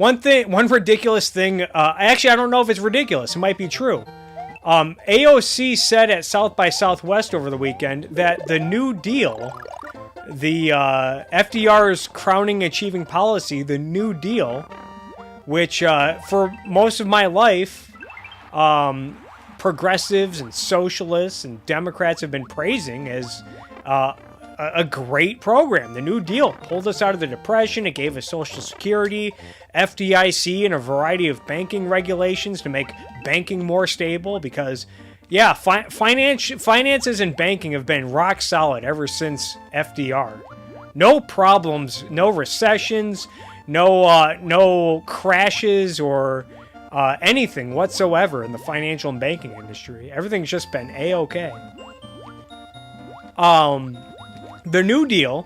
One ridiculous thing, actually, I don't know if it's ridiculous. It might be true. AOC said at South by Southwest over the weekend that the New Deal, the FDR's crowning achieving policy, the New Deal, which for most of my life, progressives and socialists and Democrats have been praising as a great program. The New Deal pulled us out of the Depression. It gave us Social Security, FDIC, and a variety of banking regulations to make banking more stable because, yeah, finances and banking have been rock solid ever since FDR. No problems, no recessions, no crashes or anything whatsoever in the financial and banking industry. Everything's just been A-okay. The New Deal,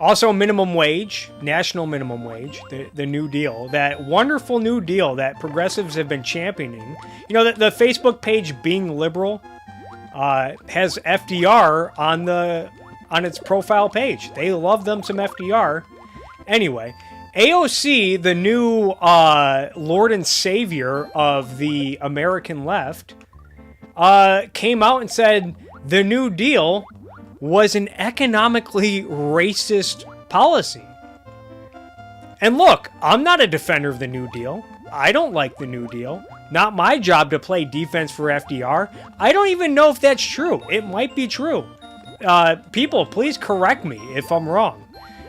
also minimum wage, national minimum wage, the New Deal, that wonderful New Deal that progressives have been championing. You know, the Facebook page Being Liberal has FDR on its profile page. They love them some FDR. Anyway, AOC, the new Lord and Savior of the American left, came out and said the New Deal was an economically racist policy. And look, I'm not a defender of the New Deal. I don't like the New Deal. Not my job to play defense for FDR. I don't even know if that's true. It might be true. People, please correct me if I'm wrong.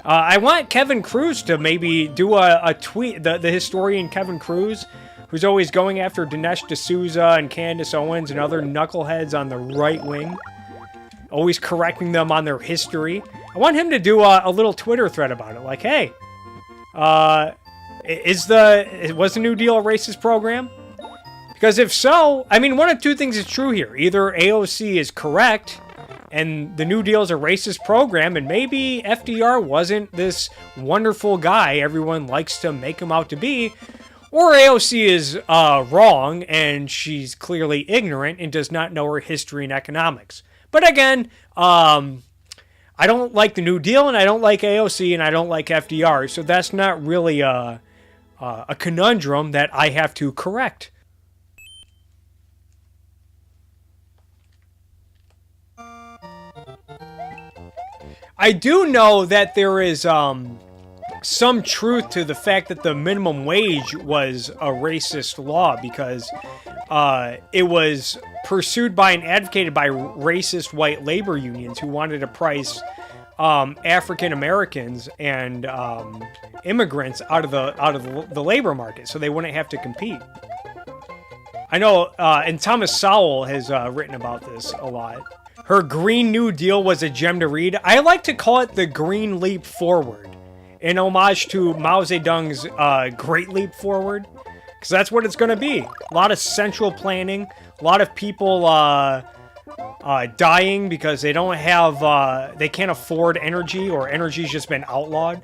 I want Kevin Cruz to maybe do a tweet, the historian Kevin Cruz, who's always going after Dinesh D'Souza and Candace Owens and other knuckleheads on the right wing, always correcting them on their history. I want him to do a little Twitter thread about it, like, hey, was the New Deal a racist program? Because if so, I mean, one of two things is true here. Either AOC is correct, and the New Deal is a racist program, and maybe FDR wasn't this wonderful guy everyone likes to make him out to be, or AOC is wrong, and she's clearly ignorant and does not know her history and economics. But again, I don't like the New Deal, and I don't like AOC, and I don't like FDR, so that's not really a conundrum that I have to correct. I do know that there is some truth to the fact that the minimum wage was a racist law because it was pursued by and advocated by racist white labor unions who wanted to price African Americans and immigrants out of the labor market so they wouldn't have to compete. I know, and Thomas Sowell has written about this a lot. Her Green New Deal was a gem to read. I like to call it the Green Leap Forward, in homage to Mao Zedong's Great Leap Forward, because that's what it's going to be. A lot of central planning, a lot of people dying because they don't have, they can't afford energy, or energy's just been outlawed.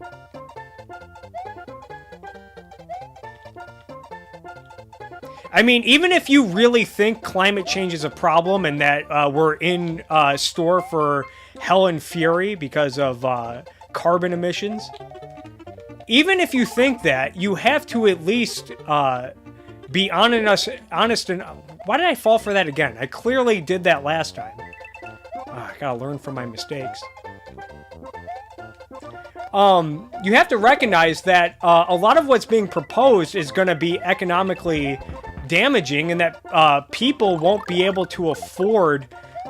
I mean, even if you really think climate change is a problem and that we're in store for hell and fury because of carbon emissions, even if you think that, you have to at least be honest. And why did I fall for that again? I clearly did that last time. I gotta learn from my mistakes. You have to recognize that a lot of what's being proposed is going to be economically damaging, and that people won't be able to afford.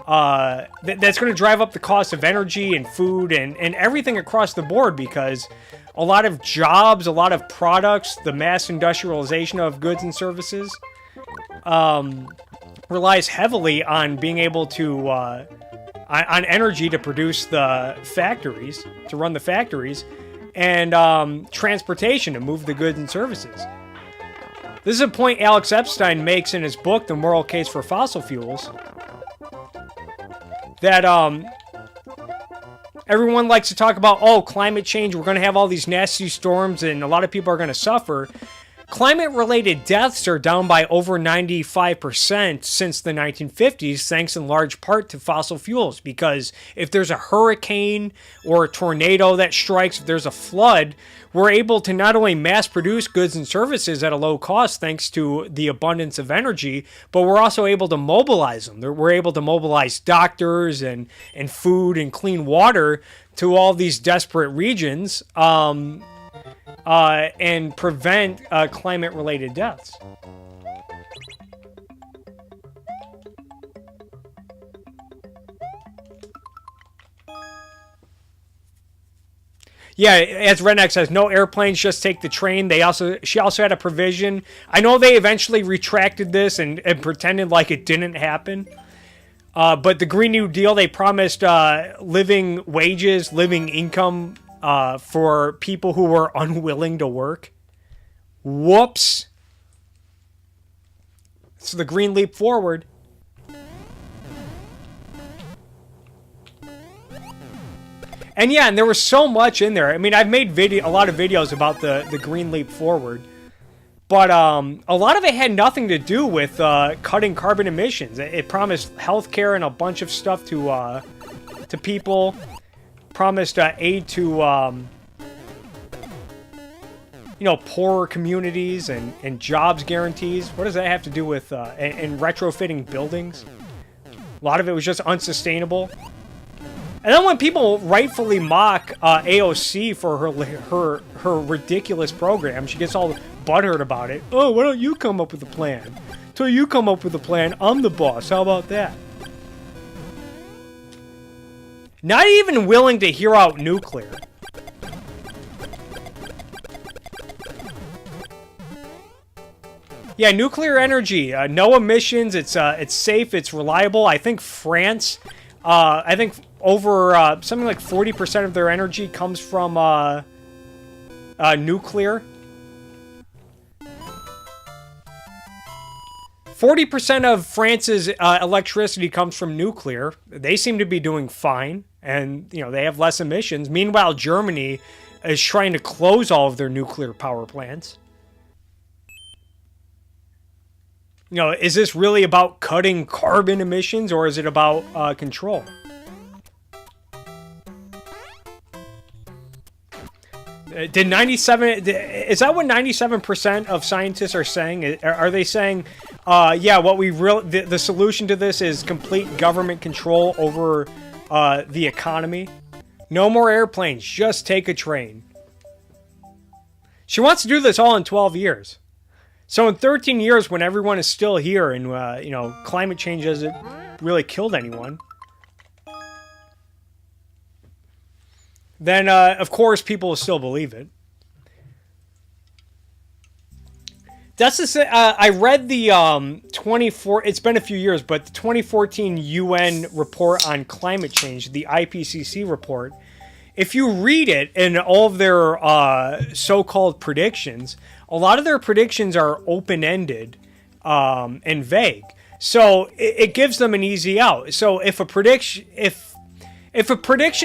That's going to drive up the cost of energy and food and everything across the board, because a lot of jobs, a lot of products, the mass industrialization of goods and services relies heavily on being able to on energy to produce the factories, to run the factories, and transportation to move the goods and services. This is a point Alex Epstein makes in his book, The Moral Case for Fossil Fuels, that everyone likes to talk about, oh, climate change, we're going to have all these nasty storms and a lot of people are going to suffer. Climate-related deaths are down by over 95% since the 1950s, thanks in large part to fossil fuels. Because if there's a hurricane or a tornado that strikes, if there's a flood, we're able to not only mass produce goods and services at a low cost thanks to the abundance of energy, but we're also able to mobilize them. We're able to mobilize doctors and food and clean water to all these desperate regions. And prevent climate-related deaths. Yeah, as Redneck says, no airplanes, just take the train. She also had a provision. I know they eventually retracted this and pretended like it didn't happen. But the Green New Deal, they promised living wages, living income for people who were unwilling to work. Whoops. It's the green leap forward. And yeah, and there was so much in there. I mean, I've made a lot of videos about the green leap forward. But a lot of it had nothing to do with cutting carbon emissions. It promised healthcare and a bunch of stuff to people. Promised aid to poorer communities and jobs guarantees. What does that have to do with and retrofitting buildings? A lot of it was just unsustainable. And then when people rightfully mock AOC for her ridiculous program, she gets all butthurt about it. Oh, why don't you come up with a plan? Till you come up with a plan, I'm the boss. How about that? Not even willing to hear out nuclear. Yeah, nuclear energy, no emissions. It's safe. It's reliable. I think France, I think over something like 40% of their energy comes from nuclear. 40% of France's electricity comes from nuclear. They seem to be doing fine, and they have less emissions. Meanwhile, Germany is trying to close all of their nuclear power plants. Is this really about cutting carbon emissions, or is it about control? Did 97? Is that what 97% of scientists are saying? Are they saying, yeah, what the solution to this is complete government control over the economy? No more airplanes, just take a train. She wants to do this all in 12 years. So in 13 years, when everyone is still here and climate change hasn't really killed anyone, then of course people will still believe it. That's the I read the 24. It's been a few years, but the 2014 UN report on climate change, the IPCC report. If you read it and all of their so-called predictions, a lot of their predictions are open-ended and vague. So it gives them an easy out. So if a prediction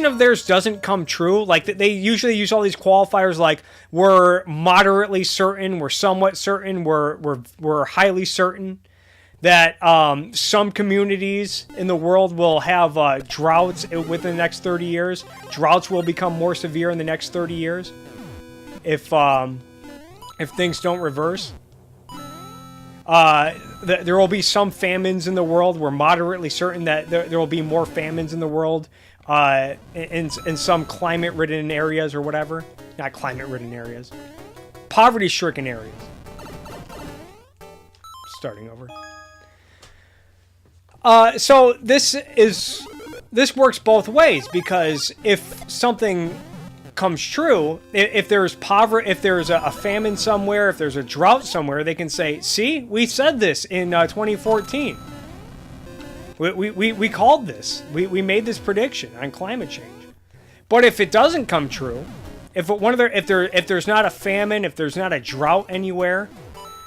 of theirs doesn't come true, like they usually use all these qualifiers like we're moderately certain, we're somewhat certain, we're highly certain that some communities in the world will have droughts within the next 30 years. Droughts will become more severe in the next 30 years if things don't reverse. There will be some famines in the world. We're moderately certain that there will be more famines in the world in some climate-ridden areas or whatever. Not climate-ridden areas. Poverty-stricken areas. Starting over. So this works both ways, because if something comes true, if there's poverty, if there's a famine somewhere, if there's a drought somewhere, they can say, see, we said this in 2014. We called this. We made this prediction on climate change. But if it doesn't come true, if there's not a famine, if there's not a drought anywhere,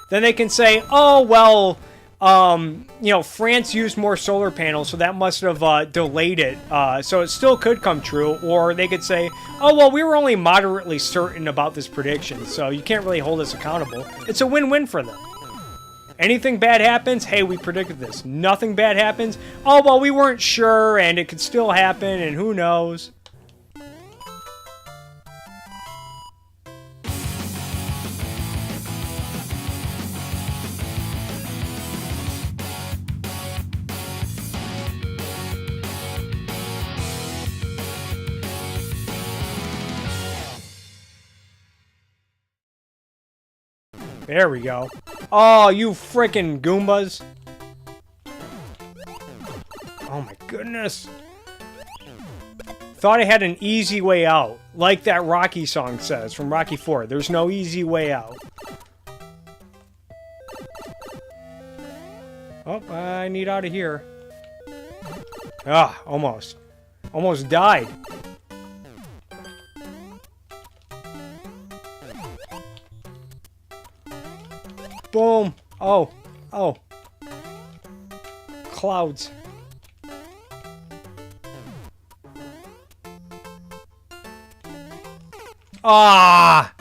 then they can say, oh well, you know, France used more solar panels, so that must have delayed it. So it still could come true, or they could say, oh, well, we were only moderately certain about this prediction, so you can't really hold us accountable. It's a win-win for them. Anything bad happens, hey, we predicted this. Nothing bad happens, oh, well, we weren't sure, and it could still happen, and who knows. There we go. Oh, you frickin' Goombas. Oh my goodness. Thought I had an easy way out. Like that Rocky song says from Rocky 4. There's no easy way out. Oh, I need out of here. Ah, almost. Almost died. Boom. Oh. Oh. Clouds. Ah!